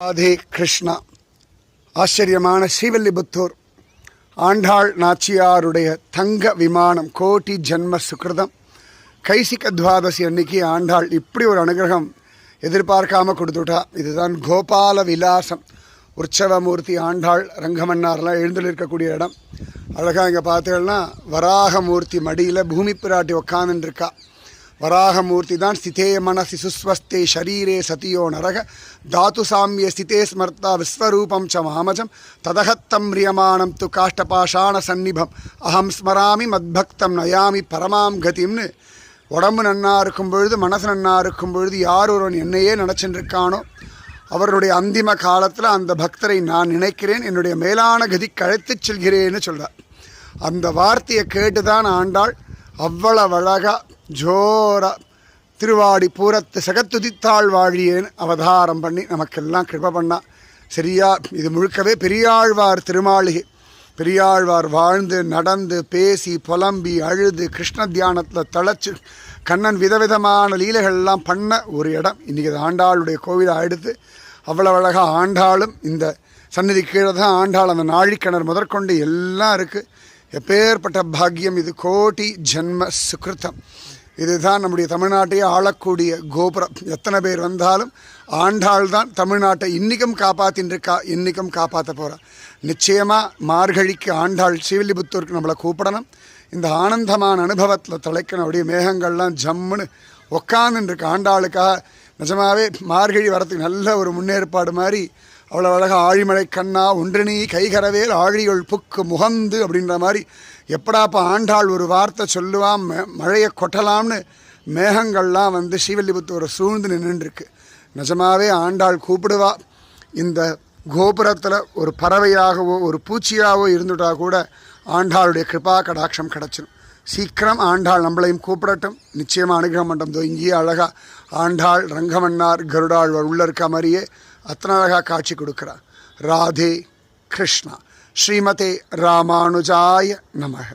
ராதே கிருஷ்ணா. ஆச்சரியமான ஸ்ரீவில்லிபுத்தூர் ஆண்டாள் நாச்சியாருடைய தங்க விமானம். கோட்டி ஜன்ம சுகிருதம். கைசிக துவாதசி அன்னைக்கு ஆண்டாள் இப்படி ஒரு அனுகிரகம் எதிர்பார்க்காம கொடுத்துட்டா. இதுதான் கோபால விலாசம். உற்சவமூர்த்தி ஆண்டாள் ரங்கமன்னார்லாம் எழுந்திருக்கக்கூடிய இடம். அழகாக இங்கே பார்த்தீங்கன்னா வராகமூர்த்தி மடியில் பூமி பிராட்டி உட்காந்துருக்கா. வராகமூர்த்தி தான் ஸ்திதே மனசி சுஸ்வஸ்தே ஷரீரே சதியோ நரக தாத்து சாமிய ஸ்திதே ஸ்மர்த்தா விஸ்வரூபம் ச மாமஜம் ததகத்தம் ரியமானம் து காஷ்டபாஷாண சந்நிபம் அகம் ஸ்மராமி மத்பக்தம் நயாமி பரமாம் கதிம்னு. உடம்பு நன்னா இருக்கும் பொழுது, மனசு நன்னா இருக்கும் பொழுது, யார் ஒருவன் என்னையே நினச்சிருக்கானோ அவருடைய அந்திம காலத்தில் அந்த பக்தரை நான் நினைக்கிறேன், என்னுடைய மேலான கதிக்கு அழைத்துச் செல்கிறேன்னு சொல்கிறார். அந்த வார்த்தையை கேட்டு தான் ஆண்டாள் அவ்வளவு அழகா ஜோரா திருவாடி பூரத்து சகத்துதித்தாள் வாழியேன்னு அவதாரம் பண்ணி நமக்கெல்லாம் கிருப பண்ணா. சரியா, இது முழுக்கவே பெரியாழ்வார் திருமாளிகை. பெரியாழ்வார் வாழ்ந்து நடந்து பேசி புலம்பி அழுது கிருஷ்ண தியானத்தில் தழைச்சு கண்ணன் விதவிதமான லீலைகள்லாம் பண்ண ஒரு இடம். இன்றைக்கி அது ஆண்டாளுடைய கோவிலாக எடுத்து அவ்வளவு அழகாக ஆண்டாளும் இந்த சந்நிதி கீழே தான் ஆண்டாள் அந்த நாழிக்கிணறு முதற்கொண்டு எல்லாம் இருக்குது. எப்பேற்பட்ட பாக்கியம் இது. கோட்டி ஜென்ம சுகிருத்தம். இதுதான் நம்முடைய தமிழ்நாட்டையே ஆளக்கூடிய கோபுரம். எத்தனை பேர் வந்தாலும் ஆண்டாள் தான் தமிழ்நாட்டை இன்றைக்கும் காப்பாற்றின்னு இருக்கா, இன்றைக்கும் காப்பாற்ற போகிறா. நிச்சயமாக மார்கழிக்கு ஆண்டாள் ஸ்ரீவில்லிபுத்தூருக்கு நம்மளை கூப்பிடணும். இந்த ஆனந்தமான அனுபவத்தில் தொலைக்கணும். அப்படியே மேகங்கள்லாம் ஜம்முன்னு உக்காந்துருக்கு ஆண்டாளுக்காக. நிஜமாகவே மார்கழி வரத்துக்கு நல்ல ஒரு முன்னேற்பாடு மாதிரி. அவ்வளோ அழகாக ஆழிமழை கண்ணா ஒன்றினி கைகரவேல் ஆழியுள் புக்கு முகந்து அப்படின்ற மாதிரி. எப்படாப்போ ஆண்டாள் ஒரு வார்த்தை சொல்லுவான் மழையை கொட்டலாம்னு மேகங்கள்லாம் வந்து ஸ்ரீவில்லிபுத்தூரை சூழ்ந்து நின்றுருக்கு. நிஜமாகவே ஆண்டாள் கூப்பிடுவா. இந்த கோபுரத்தில் ஒரு பறவையாகவோ ஒரு பூச்சியாகவோ இருந்துட்டா கூட ஆண்டாளுடைய கிருபா கடாட்சம் கிடச்சிடும். சீக்கிரம் ஆண்டாள் நம்மளையும் கூப்பிடட்டும். நிச்சயமாக அனுகிரகம் பண்ணுறோம். இங்கேயே அழகாக ஆண்டாள் ரங்கமன்னார் கருடாழ்வார் உள்ள இருக்க மாதிரியே அத்தனை அழகாக காட்சி கொடுக்குறார். ராதே கிருஷ்ணா. ஸ்ரீமதே ராமானுஜாய நமக.